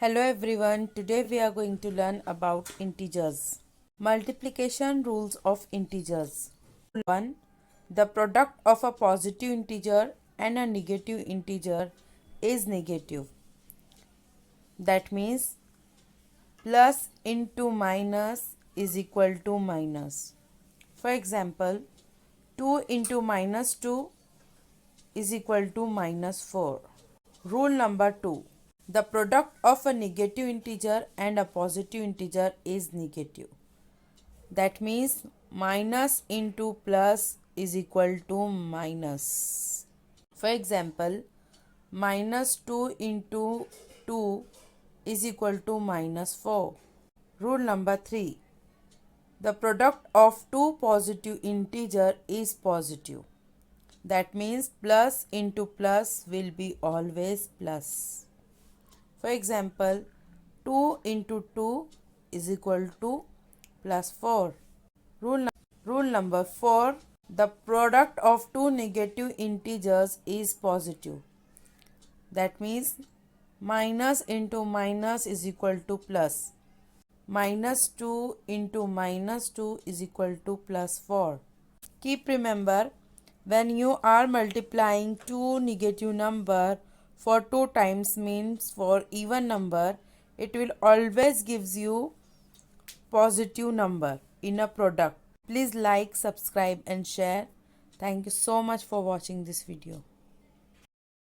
Hello everyone, today we are going to learn about integers. Multiplication rules of integers. 1. The product of a positive integer and a negative integer is negative. That means plus into minus is equal to minus. For example, 2 into minus 2 is equal to minus 4. Rule number 2. The product of a negative integer and a positive integer is negative. That means minus into plus is equal to minus. For example, minus 2 into 2 is equal to minus 4. Rule number 3. The product of two positive integer is positive. That means plus into plus will be always plus. For example, 2 into 2 is equal to plus 4. Rule number 4. The product of two negative integers is positive. That means minus into minus is equal to plus. Minus 2 into minus 2 is equal to plus 4. Keep remember, when you are multiplying two negative number for 2 times means for even number, it will always gives you positive number in a product. Please like, subscribe and share. Thank you so much for watching this video.